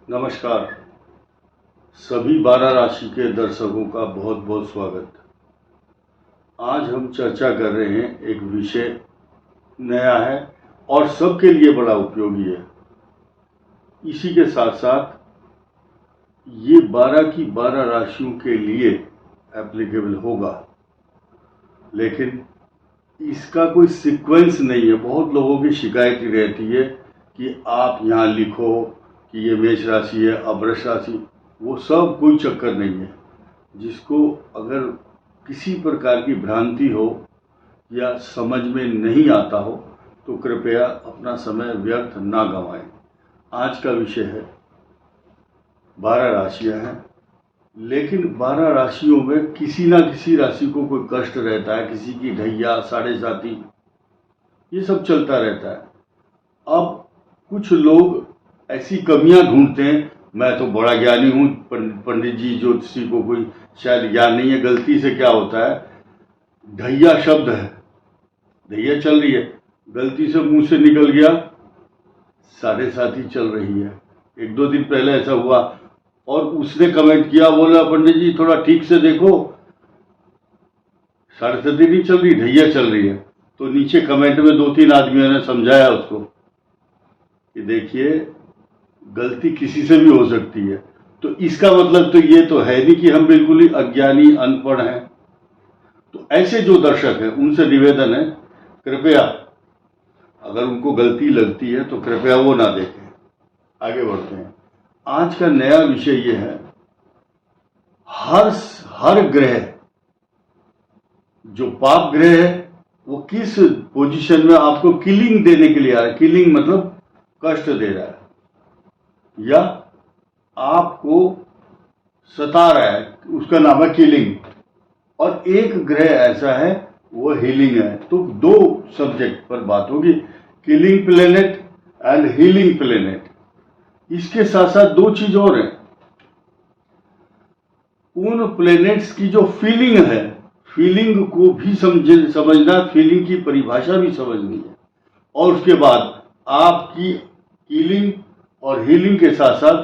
नमस्कार। सभी 12 राशि के दर्शकों का बहुत बहुत स्वागत। आज हम चर्चा कर रहे हैं, एक विषय नया है और सबके लिए बड़ा उपयोगी है। इसी के साथ साथ ये 12 की 12 राशियों के लिए एप्लीकेबल होगा, लेकिन इसका कोई सीक्वेंस नहीं है। बहुत लोगों की शिकायत रहती है कि आप यहाँ लिखो कि ये मेष राशि है, अब वृष राशि। वो सब कोई चक्कर नहीं है। जिसको अगर किसी प्रकार की भ्रांति हो या समझ में नहीं आता हो तो कृपया अपना समय व्यर्थ ना गंवाएं। आज का विषय है 12 राशियां हैं, लेकिन 12 राशियों में किसी ना किसी राशि को कोई कष्ट रहता है, किसी की ढैया, साढ़े साती, ये सब चलता रहता है। अब कुछ लोग ऐसी कमियां ढूंढते हैं, मैं तो बड़ा ज्ञानी हूँ, पंडित जी ज्योतिषी को कोई शायद ज्ञान नहीं है। गलती से क्या होता है, ढैया शब्द है, ढैया चल रही है, गलती से मुंह से निकल गया साढ़े साती चल रही है। एक दो दिन पहले ऐसा हुआ और उसने कमेंट किया, बोला पंडित जी थोड़ा ठीक से देखो, साढ़े साती नहीं चल रही, ढैया चल रही है। तो नीचे कमेंट में 2-3 आदमियों ने समझाया उसको कि देखिए गलती किसी से भी हो सकती है। तो इसका मतलब तो ये तो है नहीं कि हम बिल्कुल ही अज्ञानी अनपढ़ हैं। तो ऐसे जो दर्शक हैं उनसे निवेदन है, कृपया अगर उनको गलती लगती है तो कृपया वो ना देखें। आगे बढ़ते हैं। आज का नया विषय ये है, हर ग्रह, जो पाप ग्रह है वो किस पोजीशन में आपको किलिंग देने के लिए आ रहा है। किलिंग मतलब कष्ट दे रहा है या आपको सता रहा है, उसका नाम है किलिंग। और एक ग्रह ऐसा है वो हीलिंग है। तो दो सब्जेक्ट पर बात होगी, killing planet and healing planet. इसके साथ साथ दो चीज और है, उन प्लेनेट्स की जो फीलिंग है, फीलिंग को भी समझना, फीलिंग की परिभाषा भी समझनी है। और उसके बाद आपकी हीलिंग और हीलिंग के साथ साथ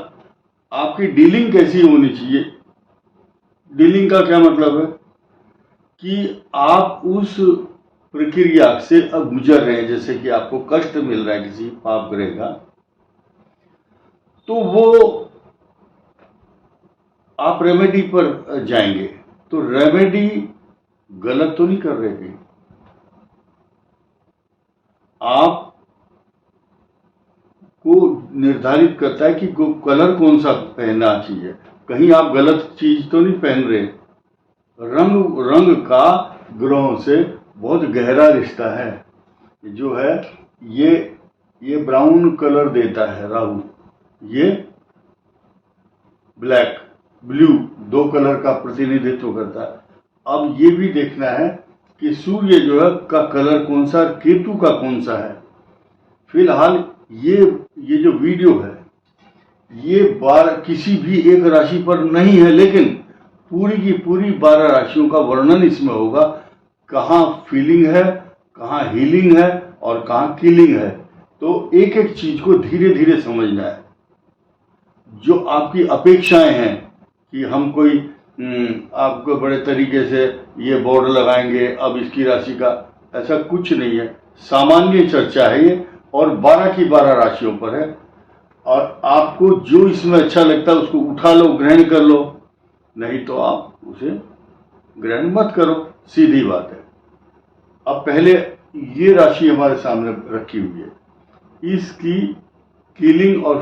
आपकी डीलिंग कैसी होनी चाहिए। डीलिंग का क्या मतलब है कि आप उस प्रक्रिया से अब गुजर रहे हैं, जैसे कि आपको कष्ट मिल रहा है किसी पाप ग्रह का, तो वो आप रेमेडी पर जाएंगे। तो रेमेडी गलत तो नहीं कर रहे कहीं, आप को निर्धारित करता है कि कलर कौन सा पहनना चाहिए। कहीं आप गलत चीज तो नहीं पहन रहे। रंग का ग्रहों से बहुत गहरा रिश्ता है। जो है ये ब्राउन कलर देता है राहु, ये ब्लैक ब्लू, दो कलर का प्रतिनिधित्व करता है। अब ये भी देखना है कि सूर्य जो है का कलर कौन सा, केतु का कौन सा है। फिलहाल ये जो वीडियो है ये किसी भी एक राशि पर नहीं है, लेकिन पूरी की पूरी 12 राशियों का वर्णन इसमें होगा। कहाँ फीलिंग है, कहाँ हीलिंग है और कहाँ किलिंग है। तो एक एक चीज को धीरे धीरे समझना है। जो आपकी अपेक्षाएं हैं कि हम कोई आपको बड़े तरीके से ये बोर्ड लगाएंगे अब इसकी राशि का, ऐसा कुछ नहीं है। सामान्य चर्चा है ये और 12 की 12 राशियों पर है। और आपको जो इसमें अच्छा लगता है उसको उठा लो, ग्रहण कर लो, नहीं तो आप उसे ग्रहण मत करो, सीधी बात है। अब पहले ये राशि हमारे सामने रखी हुई है, इसकी किलिंग और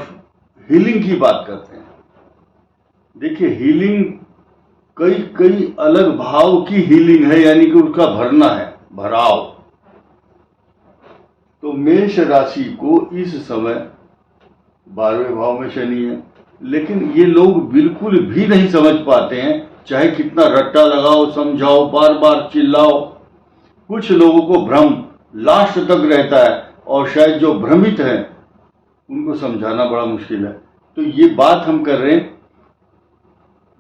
हीलिंग की बात करते हैं। देखिए हीलिंग कई अलग भाव की हीलिंग है, यानी कि उसका भरना है, भराव। तो मेष राशि को इस समय 12वें भाव में शनि है, लेकिन ये लोग बिल्कुल भी नहीं समझ पाते हैं, चाहे कितना रट्टा लगाओ, समझाओ, बार बार चिल्लाओ। कुछ लोगों को भ्रम लास्ट तक रहता है और शायद जो भ्रमित हैं उनको समझाना बड़ा मुश्किल है। तो ये बात हम कर रहे हैं,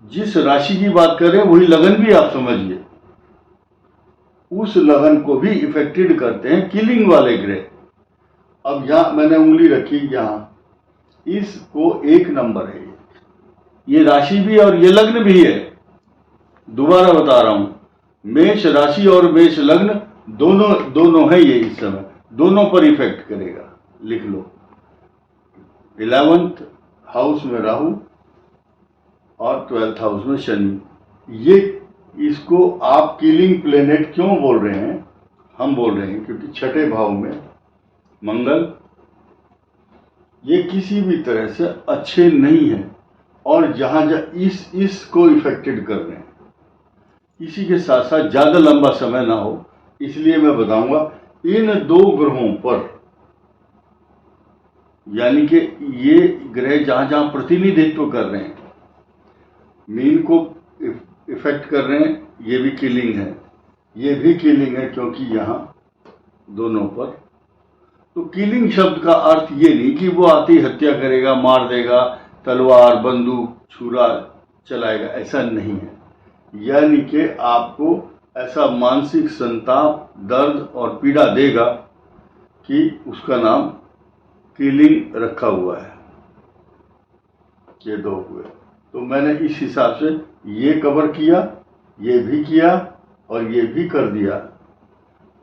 जिस राशि की बात कर रहे हैं वही लगन भी आप समझिए, उस लगन को भी इफेक्टेड करते हैं किलिंग वाले ग्रह। अब यहां मैंने उंगली रखी, यहां इसको 1 नंबर है। ये राशि भी और ये लग्न भी है। दोबारा बता रहा हूं, मेष राशि और मेष लग्न दोनों है ये इस समय, दोनों पर इफेक्ट करेगा। लिख लो, 11th हाउस में राहु और 12th हाउस में शनि। ये इसको आप किलिंग प्लेनेट क्यों बोल रहे हैं? हम बोल रहे हैं क्योंकि छठे भाव में मंगल, ये किसी भी तरह से अच्छे नहीं है और जहां इसको इफेक्टेड कर रहे हैं। इसी के साथ साथ ज्यादा लंबा समय ना हो इसलिए मैं बताऊंगा, इन 2 ग्रहों पर, यानी कि ये ग्रह जहां जहां प्रतिनिधित्व कर रहे हैं, मीन को इफेक्ट कर रहे हैं, ये भी किलिंग है, ये भी किलिंग है क्योंकि यहां दोनों पर। तो किलिंग शब्द का अर्थ ये नहीं कि वो आती हत्या करेगा, मार देगा, तलवार बंदूक छुरा चलाएगा, ऐसा नहीं है। यानी कि आपको ऐसा मानसिक संताप, दर्द और पीड़ा देगा कि उसका नाम किलिंग रखा हुआ है। ये 2 हुए। तो मैंने इस हिसाब से ये कवर किया, ये भी किया और ये भी कर दिया।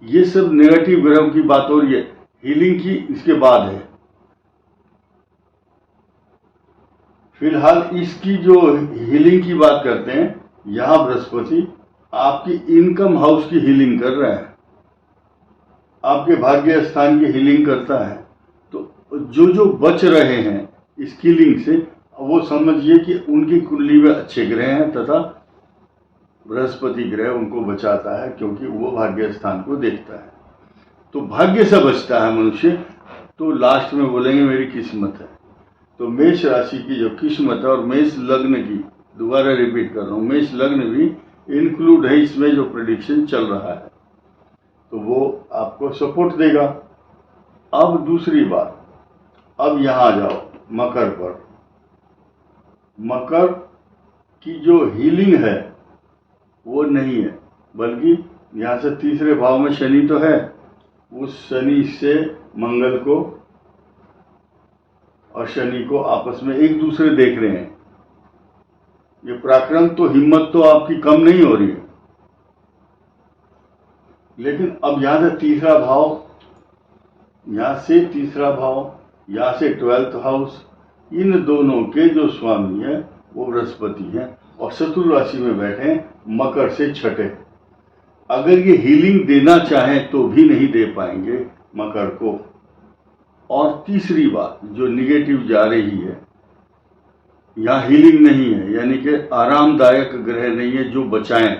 ये सब नेगेटिव ग्रहों की बात हो रही है, हीलिंग की इसके बाद है। फिलहाल इसकी जो हीलिंग की बात करते हैं, यहां बृहस्पति आपकी इनकम हाउस की हीलिंग कर रहा है, आपके भाग्य स्थान की हीलिंग करता है। तो जो बच रहे हैं इस किलिंग से, वो समझिए कि उनकी कुंडली में अच्छे ग्रह हैं तथा बृहस्पति ग्रह उनको बचाता है क्योंकि वो भाग्य स्थान को देखता है। तो भाग्य से बचता है मनुष्य। तो लास्ट में बोलेंगे मेरी किस्मत है। तो मेष राशि की जो किस्मत है और मेष लग्न की, दोबारा रिपीट कर रहा हूं, मेष लग्न भी इंक्लूड है इसमें जो प्रेडिक्शन चल रहा है, तो वो आपको सपोर्ट देगा। अब दूसरी बात, अब यहां आ जाओ मकर पर। मकर की जो हीलिंग है वो नहीं है, बल्कि यहां से तीसरे भाव में शनि तो है, उस शनि से मंगल को और शनि को आपस में एक दूसरे देख रहे हैं। ये पराक्रम तो, हिम्मत तो आपकी कम नहीं हो रही है। लेकिन अब यहां से तीसरा भाव, यहां से तीसरा भाव, यहां से 12th हाउस, इन दोनों के जो स्वामी है वो बृहस्पति हैं और शत्रु राशि में बैठे हैं मकर से छठे। अगर ये हीलिंग देना चाहें तो भी नहीं दे पाएंगे मकर को। और तीसरी बात जो निगेटिव जा रही है, यहाँ हीलिंग नहीं है, यानी कि आरामदायक ग्रह नहीं है जो बचाएं।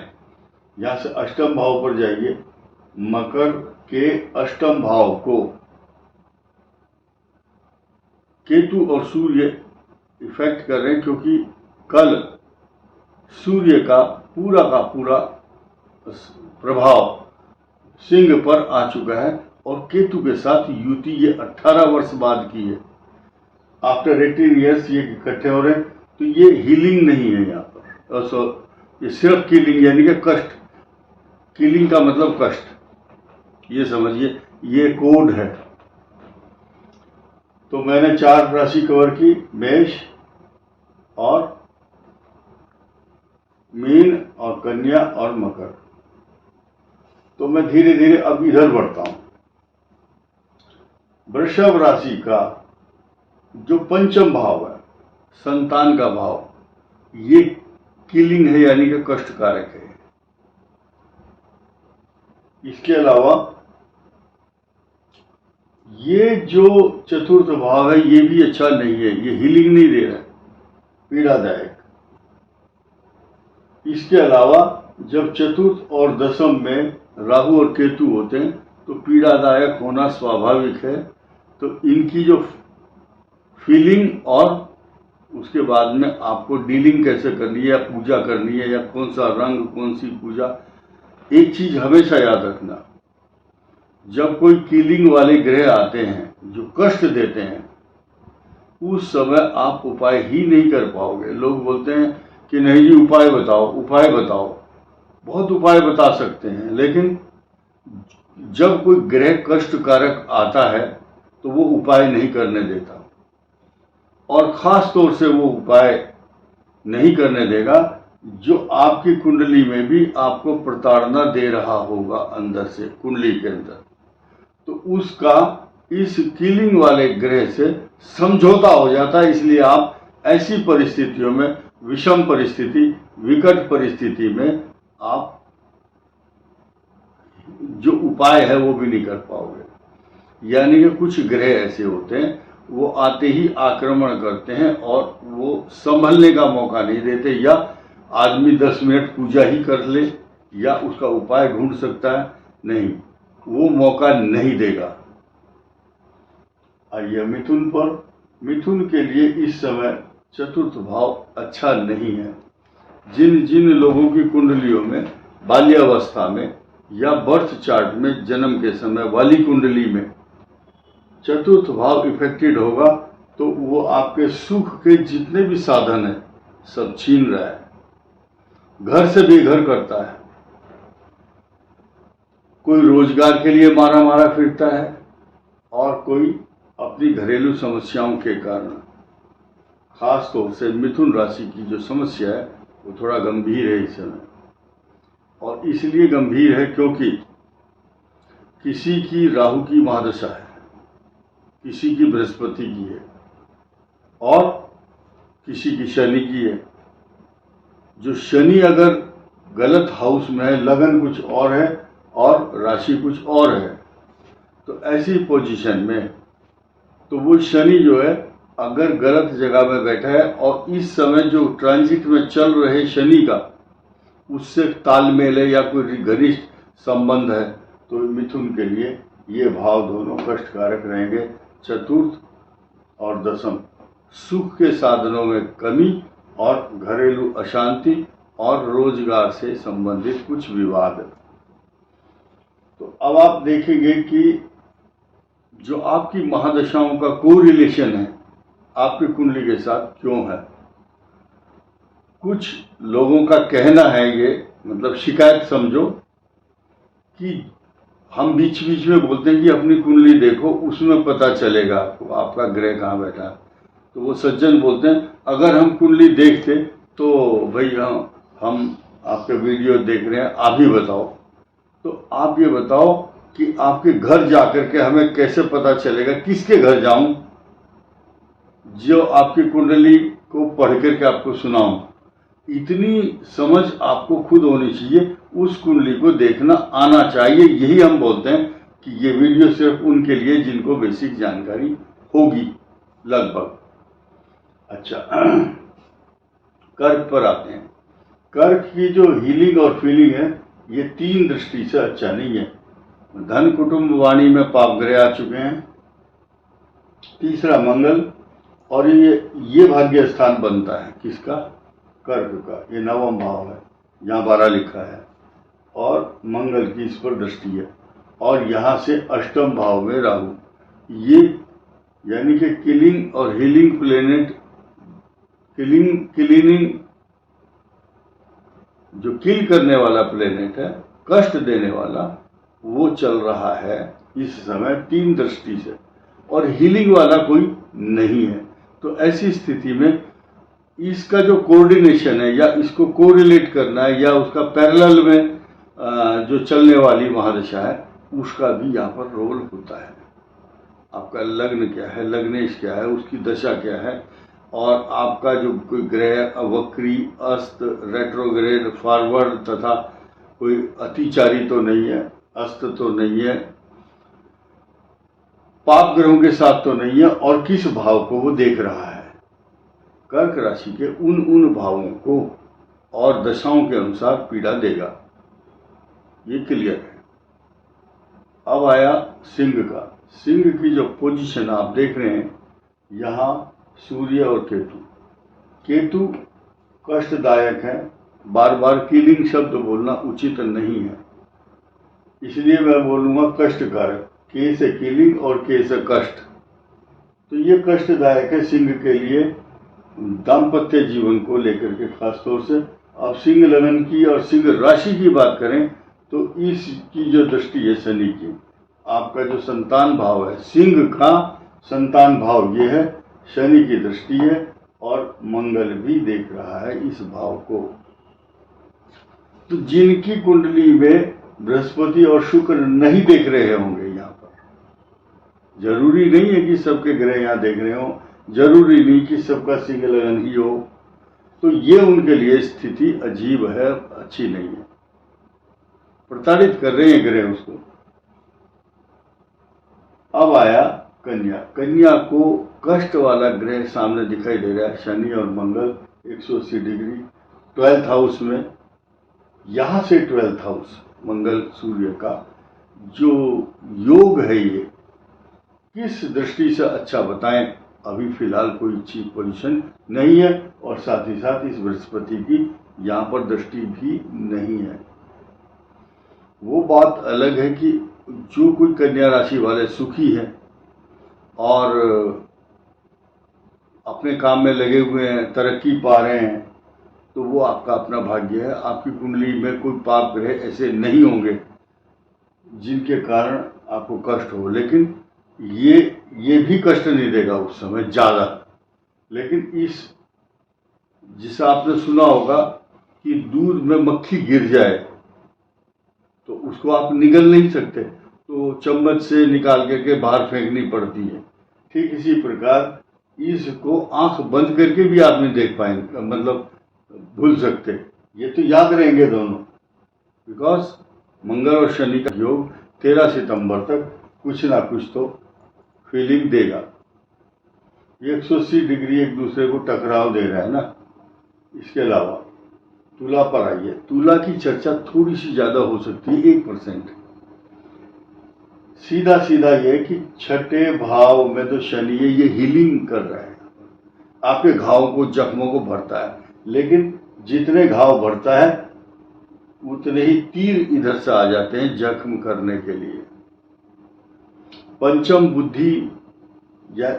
यहां से अष्टम भाव पर जाइए, मकर के अष्टम भाव को केतु और सूर्य इफेक्ट कर रहे हैं क्योंकि कल सूर्य का पूरा प्रभाव सिंह पर आ चुका है और केतु के साथ युति ये 18 वर्ष बाद की है। आफ्टर 18 ईयर्स ये इकट्ठे हो रहे हैं। तो ये हीलिंग नहीं है यहाँ पर, ये सिर्फ किलिंग, यानी कि कष्ट। किलिंग का मतलब कष्ट, ये समझिए, ये कोड है। तो मैंने 4 राशि कवर की, मेष और मीन और कन्या और मकर। तो मैं धीरे धीरे अब इधर बढ़ता हूं। वृषभ राशि का जो पंचम भाव है, संतान का भाव, ये किलिंग है, यानी कि कष्ट कारक है। इसके अलावा ये जो चतुर्थ भाव है ये भी अच्छा नहीं है, ये हीलिंग नहीं दे रहा है, पीड़ादायक। इसके अलावा जब चतुर्थ और दशम में राहु और केतु होते हैं तो पीड़ादायक होना स्वाभाविक है। तो इनकी जो फीलिंग और उसके बाद में आपको डीलिंग कैसे करनी है, या पूजा करनी है, या कौन सा रंग, कौन सी पूजा। एक चीज हमेशा याद रखना, जब कोई किलिंग वाले ग्रह आते हैं जो कष्ट देते हैं, उस समय आप उपाय ही नहीं कर पाओगे। लोग बोलते हैं कि नहीं जी उपाय बताओ, उपाय बताओ। बहुत उपाय बता सकते हैं, लेकिन जब कोई ग्रह कष्ट कारक आता है तो वो उपाय नहीं करने देता। और ख़ास तौर से वो उपाय नहीं करने देगा जो आपकी कुंडली में भी आपको प्रताड़ना दे रहा होगा अंदर से, कुंडली के अंदर। तो उसका इस किलिंग वाले ग्रह से समझौता हो जाता है। इसलिए आप ऐसी परिस्थितियों में, विषम परिस्थिति, विकट परिस्थिति में आप जो उपाय है वो भी नहीं कर पाओगे। यानी कि कुछ ग्रह ऐसे होते हैं, वो आते ही आक्रमण करते हैं और वो संभलने का मौका नहीं देते। या आदमी 10 मिनट पूजा ही कर ले या उसका उपाय ढूंढ सकता है, नहीं, वो मौका नहीं देगा। आइए मिथुन पर। मिथुन के लिए इस समय चतुर्थ भाव अच्छा नहीं है। जिन जिन लोगों की कुंडलियों में बाल्यावस्था में या बर्थ चार्ट में जन्म के समय वाली कुंडली में चतुर्थ भाव इफेक्टेड होगा, तो वो आपके सुख के जितने भी साधन हैं सब छीन रहा है, घर से बेघर करता है। कोई रोजगार के लिए मारा मारा फिरता है और कोई अपनी घरेलू समस्याओं के कारण। खास तौर से मिथुन राशि की जो समस्या है वो थोड़ा गंभीर है इस समय। और इसलिए गंभीर है क्योंकि किसी की राहु की महादशा है, किसी की बृहस्पति की है और किसी की शनि की है। जो शनि अगर गलत हाउस में है, लगन कुछ और है और राशि कुछ और है, तो ऐसी पोजीशन में तो वो शनि जो है अगर गलत जगह में बैठा है और इस समय जो ट्रांजिट में चल रहे शनि का उससे तालमेल है या कोई घनिष्ठ संबंध है, तो मिथुन के लिए ये भाव दोनों कष्टकारक रहेंगे। चतुर्थ और दशम, सुख के साधनों में कमी और घरेलू अशांति और रोजगार से संबंधित कुछ विवाद। तो अब आप देखेंगे कि जो आपकी महादशाओं का कोरिलेशन है आपकी कुंडली के साथ क्यों है। कुछ लोगों का कहना है, ये मतलब शिकायत समझो, कि हम बीच बीच में बोलते हैं कि अपनी कुंडली देखो, उसमें पता चलेगा आपको आपका ग्रह कहाँ बैठा है। तो वो सज्जन बोलते हैं अगर हम कुंडली देखते तो भाई हम आपके वीडियो देख रहे हैं, आप ही बताओ। तो आप ये बताओ कि आपके घर जाकर के हमें कैसे पता चलेगा, किसके घर जाऊं जो आपकी कुंडली को पढ़ करके आपको सुनाऊं। इतनी समझ आपको खुद होनी चाहिए, उस कुंडली को देखना आना चाहिए। यही हम बोलते हैं कि ये वीडियो सिर्फ उनके लिए जिनको बेसिक जानकारी होगी लगभग। अच्छा, कर्क पर आते हैं। कर्क की जो हीलिंग और फीलिंग है ये 3 दृष्टि से अच्छा नहीं है। धन कुटुंब वाणी में पाप ग्रह आ चुके हैं, तीसरा मंगल, और ये भाग्य स्थान बनता है किसका, कर्क का। ये 9वां भाव है, यहाँ 12 लिखा है और मंगल की इस पर दृष्टि है। और यहाँ से 8वें भाव में राहु, ये यानी कि किलिंग और हीलिंग प्लेनेट, किलिंग जो किल करने वाला प्लेनेट है, कष्ट देने वाला, वो चल रहा है इस समय 3 दृष्टि से, और हीलिंग वाला कोई नहीं है। तो ऐसी स्थिति में इसका जो कोऑर्डिनेशन है या इसको कोरिलेट करना है या उसका पैरेलल में जो चलने वाली महादशा है उसका भी यहाँ पर रोल होता है। आपका लग्न क्या है, लग्नेश क्या है, उसकी दशा क्या है, और आपका जो कोई ग्रह वक्री, अस्त, रेट्रोग्रेड, फॉरवर्ड तथा कोई अतिचारी तो नहीं है, अस्त तो नहीं है, पाप ग्रहों के साथ तो नहीं है, और किस भाव को वो देख रहा है। कर्क राशि के उन भावों को और दशाओं के अनुसार पीड़ा देगा, ये क्लियर है। अब आया सिंह का। सिंह की जो पोजीशन आप देख रहे हैं, यहाँ सूर्य और केतु। केतु कष्टदायक है, बार बार किलिंग शब्द बोलना उचित नहीं है, इसलिए मैं बोलूँगा कष्टकारक। के से किलिंग और के से कष्ट, तो ये कष्टदायक है सिंह के लिए दाम्पत्य जीवन को लेकर के खास तौर से। अब सिंह लगन की और सिंह राशि की बात करें तो इसकी जो दृष्टि है शनि की, आपका जो संतान भाव है, सिंह का संतान भाव ये है शनि की दृष्टि है और मंगल भी देख रहा है इस भाव को। तो जिनकी कुंडली में बृहस्पति और शुक्र नहीं देख रहे होंगे, यहाँ पर जरूरी नहीं है कि सबके ग्रह यहाँ देख रहे हो, जरूरी नहीं कि सबका सिंह लगन ही हो, तो ये उनके लिए स्थिति अजीब है, अच्छी नहीं है, प्रताड़ित कर रहे हैं ग्रह उसको। अब आया कन्या। कन्या को कष्ट वाला ग्रह सामने दिखाई दे रहा है, शनि और मंगल 180 डिग्री 12th हाउस में। यहां से 12th हाउस मंगल सूर्य का जो योग है, ये किस दृष्टि से अच्छा बताएं, अभी फिलहाल कोई अच्छी पोजीशन नहीं है, और साथ ही साथ इस बृहस्पति की यहाँ पर दृष्टि भी नहीं है। वो बात अलग है कि जो कोई कन्या राशि वाले सुखी हैं और अपने काम में लगे हुए हैं, तरक्की पा रहे हैं, तो वो आपका अपना भाग्य है। आपकी कुंडली में कोई पाप ग्रह ऐसे नहीं होंगे जिनके कारण आपको कष्ट हो, लेकिन ये भी कष्ट नहीं देगा उस समय ज़्यादा। लेकिन जिसे आपने सुना होगा कि दूध में मक्खी गिर जाए तो उसको आप निगल नहीं सकते, तो चम्मच से निकाल करके बाहर फेंकनी पड़ती है। ठीक इसी प्रकार इसको आंख बंद करके भी आप नहीं देख पाएंगे, मतलब भूल सकते। ये तो याद रहेंगे दोनों, बिकॉज मंगल और शनि का योग 13 सितंबर तक कुछ ना कुछ तो फीलिंग देगा। 180 डिग्री एक दूसरे को टकराव दे रहा है ना। इसके अलावा तुला पर आइए। तुला की चर्चा थोड़ी सी ज्यादा हो सकती है, 1%। सीधा सीधा ये कि छठे भाव में तो शनि है, ये हीलिंग कर रहा है, आपके घाव को, जख्मों को भरता है। लेकिन जितने घाव भरता है उतने ही तीर इधर से आ जाते हैं जख्म करने के लिए। पंचम बुद्धि, या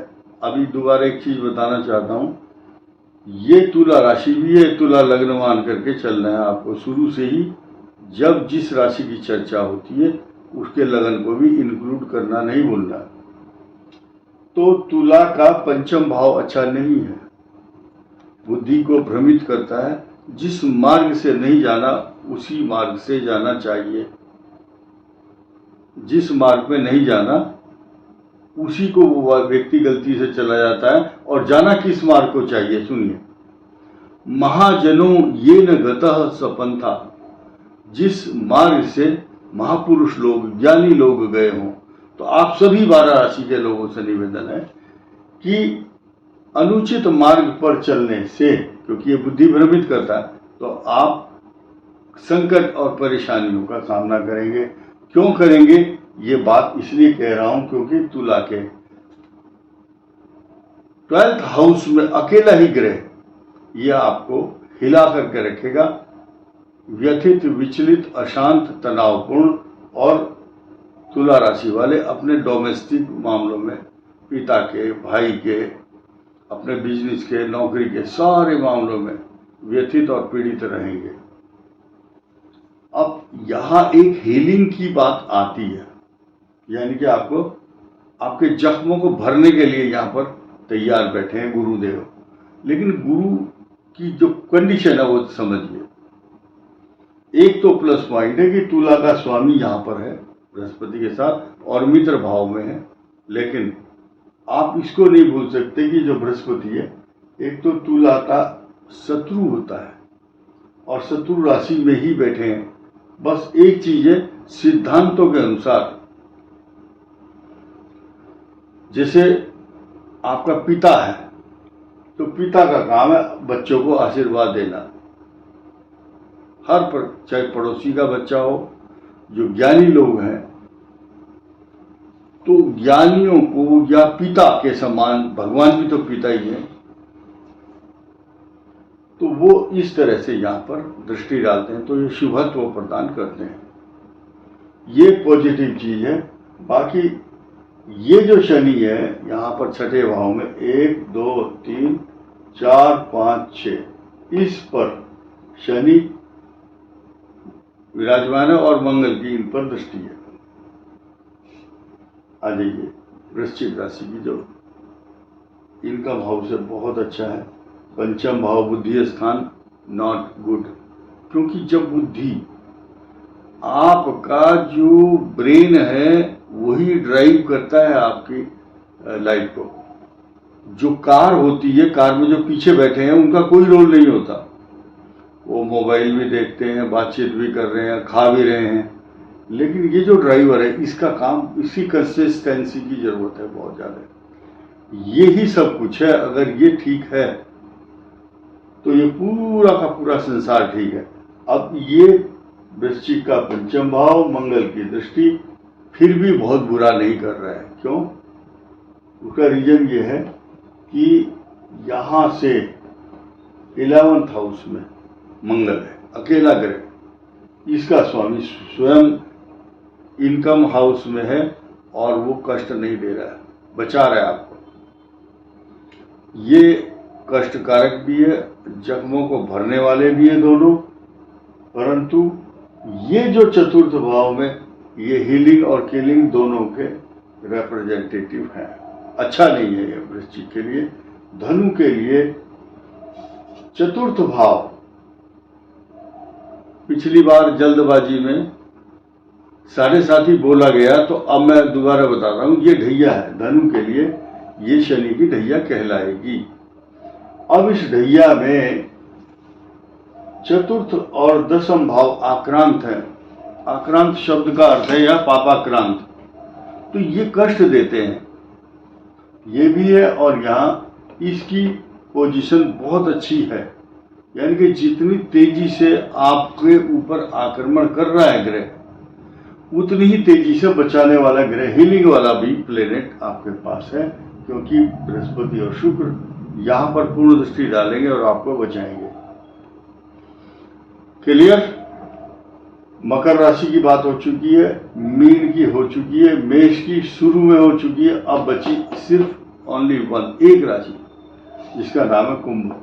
अभी दोबारा एक चीज बताना चाहता हूं, ये तुला राशि भी है, तुला लग्न मान करके चलना है आपको शुरू से ही। जब जिस राशि की चर्चा होती है उसके लगन को भी इंक्लूड करना नहीं भूलना। तो तुला का पंचम भाव अच्छा नहीं है, बुद्धि को भ्रमित करता है। जिस मार्ग से नहीं जाना उसी मार्ग से जाना चाहिए, जिस मार्ग में नहीं जाना उसी को वो व्यक्ति गलती से चला जाता है। और जाना किस मार्ग को चाहिए, सुनिए। महाजनों ये न गतः सपंथा, जिस मार्ग से महापुरुष लोग, ज्ञानी लोग गए हों। तो आप सभी 12 राशि के लोगों से निवेदन है कि अनुचित मार्ग पर चलने से, क्योंकि ये बुद्धि भ्रमित करता है, तो आप संकट और परेशानियों का सामना करेंगे। क्यों करेंगे, ये बात इसलिए कह रहा हूं क्योंकि तुला के 12th हाउस में अकेला ही ग्रह यह आपको हिला करके रखेगा, व्यथित, विचलित, अशांत, तनावपूर्ण। और तुला राशि वाले अपने डोमेस्टिक मामलों में, पिता के, भाई के, अपने बिजनेस के, नौकरी के सारे मामलों में व्यथित और पीड़ित रहेंगे। अब यहां एक हीलिंग की बात आती है, यानी कि आपको आपके जख्मों को भरने के लिए यहां पर तैयार बैठे हैं गुरुदेव। लेकिन गुरु की जो कंडीशन है वो समझिए। एक तो प्लस पॉइंट है कि तुला का स्वामी यहां पर है बृहस्पति के साथ और मित्र भाव में है। लेकिन आप इसको नहीं भूल सकते कि जो बृहस्पति है, एक तो तुला का शत्रु होता है और शत्रु राशि में ही बैठे हैं। बस एक चीज है, सिद्धांतों के अनुसार, जैसे आपका पिता है तो पिता का काम है बच्चों को आशीर्वाद देना, हर पर, चाहे पड़ोसी का बच्चा हो। जो ज्ञानी लोग हैं तो ज्ञानियों को या पिता के समान, भगवान भी तो पिता ही है, तो वो इस तरह से यहाँ पर दृष्टि डालते हैं, तो ये शुभत्व प्रदान करते हैं। ये पॉजिटिव चीज है। बाकी ये जो शनि है यहाँ पर छठे भाव में 1 2 3 4 5 6, इस पर शनि विराजमान है और मंगल की इन पर दृष्टि है। आ जाइए वृश्चिक राशि की जो इनकम हाउस है बहुत अच्छा है। पंचम भाव बुद्धि स्थान नॉट गुड, क्योंकि जब बुद्धि, आपका जो ब्रेन है वही ड्राइव करता है आपकी लाइफ को। जो कार होती है, कार में जो पीछे बैठे हैं उनका कोई रोल नहीं होता, वो मोबाइल भी देखते हैं, बातचीत भी कर रहे हैं, खा भी रहे हैं, लेकिन ये जो ड्राइवर है इसका काम, इसी कंसिस्टेंसी की जरूरत है बहुत ज़्यादा। ये ही सब कुछ है। अगर ये ठीक है तो ये पूरा का पूरा संसार ठीक है। अब ये वृश्चिक का पंचम भाव मंगल की दृष्टि फिर भी बहुत बुरा नहीं कर रहा है। क्यों? उसका रीजन ये है कि यहां से 11th हाउस में मंगल है, अकेला ग्रह, इसका स्वामी स्वयं इनकम हाउस में है और वो कष्ट नहीं दे रहा है, बचा रहा है आपको। ये कष्टकारक भी है, जख्मों को भरने वाले भी है दोनों, परंतु ये जो चतुर्थ भाव में ये हीलिंग और किलिंग दोनों के रिप्रेजेंटेटिव हैं। अच्छा नहीं है ये वृश्चिक के लिए। धनु के लिए चतुर्थ भाव, पिछली बार जल्दबाजी में 7.5 ही बोला गया, तो अब मैं दोबारा बताता हूं, ये ढैया है धनु के लिए, ये शनि की ढैया कहलाएगी। अब इस ढैया में चतुर्थ और दशम भाव आक्रांत है। आक्रांत शब्द का अर्थ है या पापाक्रांत, तो ये कष्ट देते हैं, ये भी है। और यहाँ इसकी पोजीशन बहुत अच्छी है, यानी कि जितनी तेजी से आपके ऊपर आक्रमण कर रहा है ग्रह, उतनी ही तेजी से बचाने वाला ग्रह, हीलिंग वाला भी प्लेनेट आपके पास है, क्योंकि बृहस्पति और शुक्र यहां पर पूर्ण दृष्टि डालेंगे और आपको बचाएंगे। क्लियर? मकर राशि की बात हो चुकी है, मीन की हो चुकी है, मेष की शुरू में हो चुकी है, अब बची सिर्फ ओनली वन, एक राशि, जिसका नाम है कुंभ।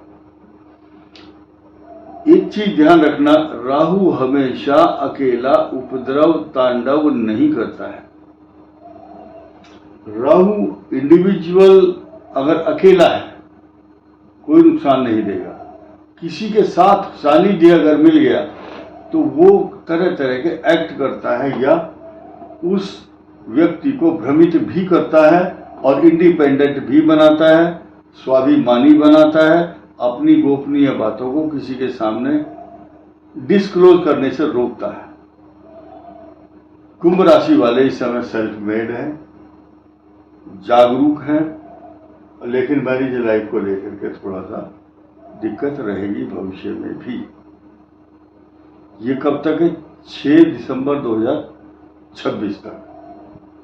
एक चीज ध्यान रखना, राहु हमेशा अकेला उपद्रव तांडव नहीं करता है। राहु इंडिविजुअल अगर अकेला है कोई नुकसान नहीं देगा, किसी के साथ सानिध्य अगर मिल गया तो वो तरह तरह के एक्ट करता है, या उस व्यक्ति को भ्रमित भी करता है और इंडिपेंडेंट भी बनाता है, स्वाभिमानी बनाता है, अपनी गोपनीय बातों को किसी के सामने डिस्क्लोज करने से रोकता है। कुंभ राशि वाले इस समय सेल्फ मेड हैं, जागरूक हैं, लेकिन मैरिज लाइफ को लेकर के थोड़ा सा दिक्कत रहेगी भविष्य में भी। ये कब तक है? 6 दिसंबर 2026 तक,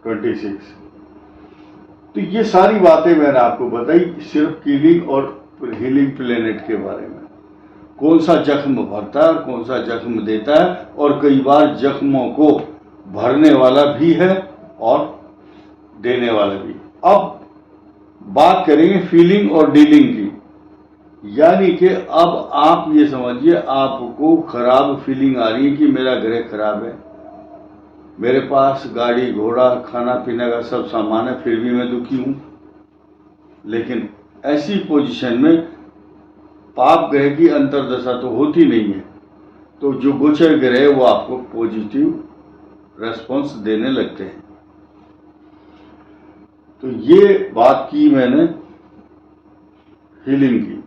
26। तो ये सारी बातें मैंने आपको बताई सिर्फ कीलिंग और हीलिंग प्लेनेट के बारे में। कौन सा जख्म भरता है और कौन सा जख्म देता है, और कई बार जख्मों को भरने वाला भी है और देने वाला भी। अब बात करेंगे फीलिंग और डीलिंग की, यानी कि अब आप ये समझिए, आपको खराब फीलिंग आ रही है कि मेरा ग्रह खराब है, मेरे पास गाड़ी घोड़ा खाना पीने का सब सामान है, फिर भी मैं दुखी हूं। लेकिन ऐसी पोजीशन में पाप ग्रह की अंतर्दशा तो होती नहीं है, तो जो गोचर ग्रह है वो आपको पॉजिटिव रेस्पॉन्स देने लगते हैं। तो ये बात की मैंने हीलिंग की।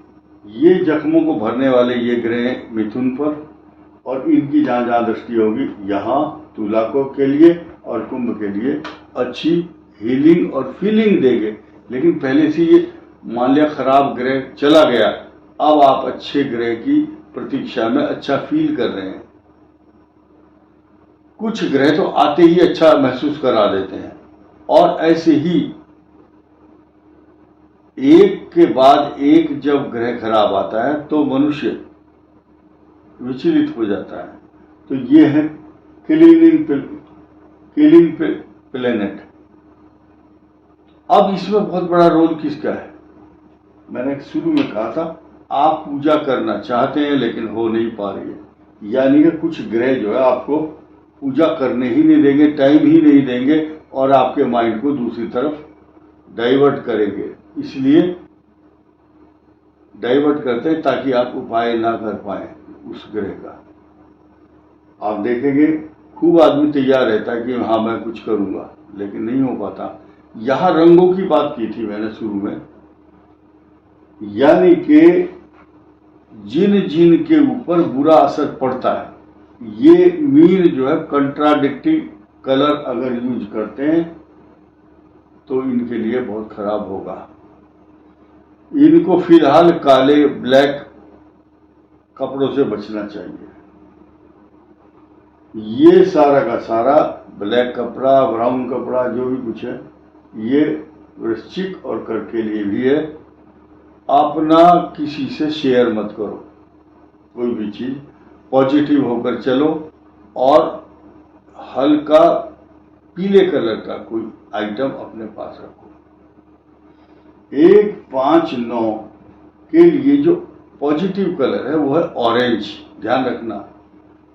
ये जख्मों को भरने वाले ये ग्रह मिथुन पर, और इनकी जहां जहां दृष्टि होगी यहाँ तुला को के लिए और कुंभ के लिए अच्छी हीलिंग और फीलिंग देंगे। लेकिन पहले से ये मान लिया खराब ग्रह चला गया, अब आप अच्छे ग्रह की प्रतीक्षा में अच्छा फील कर रहे हैं। कुछ ग्रह तो आते ही अच्छा महसूस करा देते हैं, और ऐसे ही एक के बाद एक जब ग्रह खराब आता है तो मनुष्य विचलित हो जाता है। तो ये है किलिंग प्लेनेट। अब इसमें बहुत बड़ा रोल किसका है? मैंने शुरू में कहा था, आप पूजा करना चाहते हैं लेकिन हो नहीं पा रही है, यानी कि कुछ ग्रह जो है आपको पूजा करने ही नहीं देंगे, टाइम ही नहीं देंगे, और आपके माइंड को दूसरी तरफ डाइवर्ट करेंगे। इसलिए डाइवर्ट करते हैं ताकि आप उपाय ना कर पाए उस ग्रह का। आप देखेंगे खूब आदमी तैयार रहता है कि हाँ मैं कुछ करूंगा, लेकिन नहीं हो पाता। यहाँ रंगों की बात की थी मैंने शुरू में, यानी कि जिन जिन के ऊपर बुरा असर पड़ता है, ये मीन जो है कंट्राडिक्टिंग कलर अगर यूज करते हैं तो इनके लिए बहुत खराब होगा। इनको फिलहाल काले ब्लैक कपड़ों से बचना चाहिए। ये सारा का सारा ब्लैक कपड़ा, ब्राउन कपड़ा, जो भी कुछ है, ये वृश्चिक और कर्क के लिए भी है। अपना किसी से शेयर मत करो, कोई भी चीज पॉजिटिव होकर चलो, और हल्का पीले कलर का कोई आइटम अपने पास रखो। 1, 5, 9 के लिए जो पॉजिटिव कलर है वो है ऑरेंज, ध्यान रखना।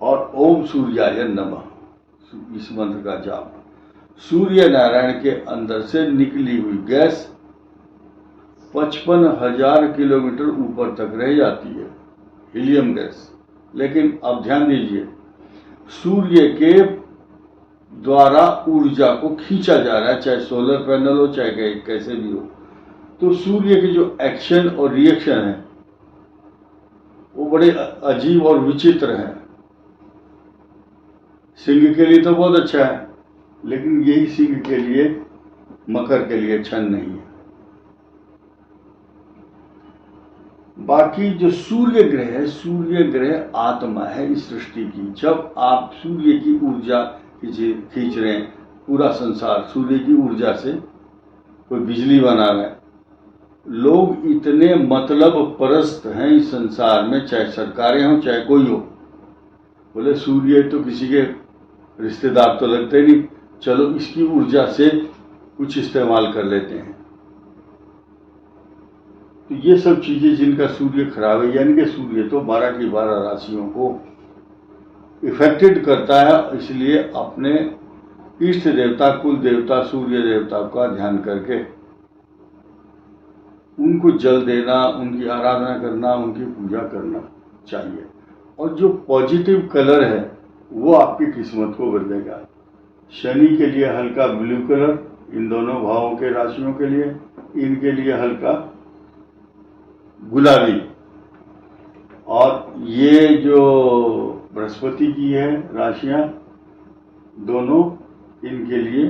और ओम सूर्याय नमः इस मंत्र का जाप। सूर्य नारायण के अंदर से निकली हुई गैस 55,000 किलोमीटर ऊपर तक रह जाती है, हीलियम गैस। लेकिन अब ध्यान दीजिए, सूर्य के द्वारा ऊर्जा को खींचा जा रहा है, चाहे सोलर पैनल हो चाहे कैसे भी हो। तो सूर्य के जो एक्शन और रिएक्शन है वो बड़े अजीब और विचित्र हैं। सिंह के लिए तो बहुत अच्छा है, लेकिन यही सिंह के लिए, मकर के लिए अच्छा नहीं है। बाकी जो सूर्य ग्रह है, सूर्य ग्रह आत्मा है इस सृष्टि की। जब आप सूर्य की ऊर्जा खींच रहे हैं, पूरा संसार सूर्य की ऊर्जा से कोई बिजली बना रहा है। लोग इतने मतलब परस्त हैं इस संसार में, चाहे सरकारें हों चाहे कोई हो, बोले सूर्य तो किसी के रिश्तेदार तो लगते नहीं, चलो इसकी ऊर्जा से कुछ इस्तेमाल कर लेते हैं। तो ये सब चीजें जिनका सूर्य खराब है, यानी कि सूर्य तो 12 की 12 राशियों को इफेक्टेड करता है। इसलिए अपने इष्ट देवता, कुल देवता, सूर्य देवता का ध्यान करके उनको जल देना, उनकी आराधना करना, उनकी पूजा करना चाहिए। और जो पॉजिटिव कलर है वो आपकी किस्मत को बदलेगा। शनि के लिए हल्का ब्लू कलर, इन दोनों भावों के राशियों के लिए, इनके लिए हल्का गुलाबी। और ये जो बृहस्पति की है राशियां, दोनों इनके लिए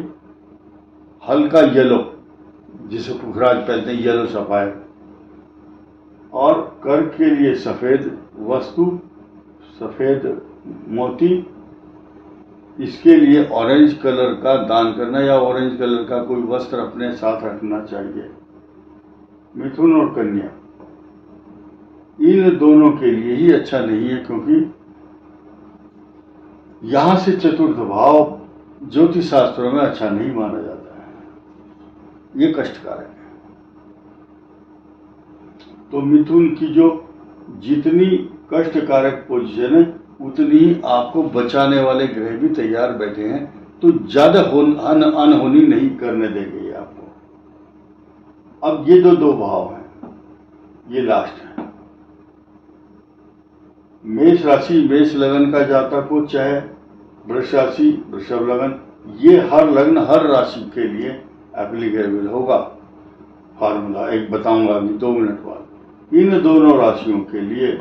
हल्का येलो, जिसे पुखराज पहनते हैं, येलो सफायर। और कर्क के लिए सफेद वस्तु, सफेद मोती, इसके लिए ऑरेंज कलर का दान करना या ऑरेंज कलर का कोई वस्त्र अपने साथ रखना चाहिए। मिथुन और कन्या इन दोनों के लिए ही अच्छा नहीं है, क्योंकि यहां से चतुर्थ भाव ज्योतिष शास्त्रों में अच्छा नहीं माना जाता है, ये कष्टकारक है। तो मिथुन की जो जितनी कष्टकारक पोजीशन है, उतनी ही आपको बचाने वाले ग्रह भी तैयार बैठे हैं। तो ज्यादा अनहोनी नहीं करने देंगे ये आपको। अब ये दो भाव हैं, ये लास्ट है। मेष राशि, मेष लगन का जातक हो, चाहे वृष राशि, वृषभ लगन, ये हर लग्न हर राशि के लिए एप्लीकेबल होगा। फार्मूला एक बताऊंगा अभी 2 मिनट बाद। इन दोनों राशियों के लिए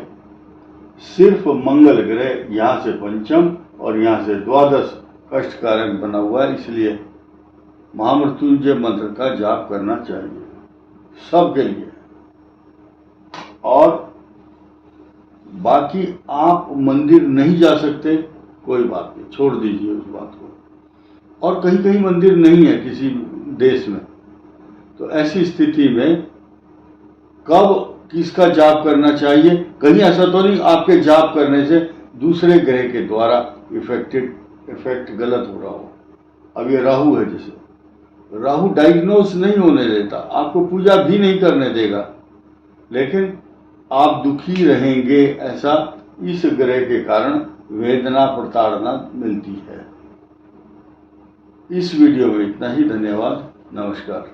सिर्फ मंगल ग्रह यहाँ से पंचम और यहाँ से द्वादश कष्टकारक बना हुआ है, इसलिए महामृत्युंजय मंत्र का जाप करना चाहिए सबके लिए। और बाकी आप मंदिर नहीं जा सकते, कोई बात नहीं, छोड़ दीजिए उस बात को। और कहीं कहीं मंदिर नहीं है किसी देश में, तो ऐसी स्थिति में कब किसका जाप करना चाहिए? कहीं ऐसा तो नहीं आपके जाप करने से दूसरे ग्रह के द्वारा इफेक्ट गलत हो रहा हो। अब ये राहु है, जैसे राहु डायग्नोस नहीं होने देता, आपको पूजा भी नहीं करने देगा, लेकिन आप दुखी रहेंगे, ऐसा इस ग्रह के कारण वेदना प्रताड़ना मिलती है। इस वीडियो में इतना ही। धन्यवाद, नमस्कार।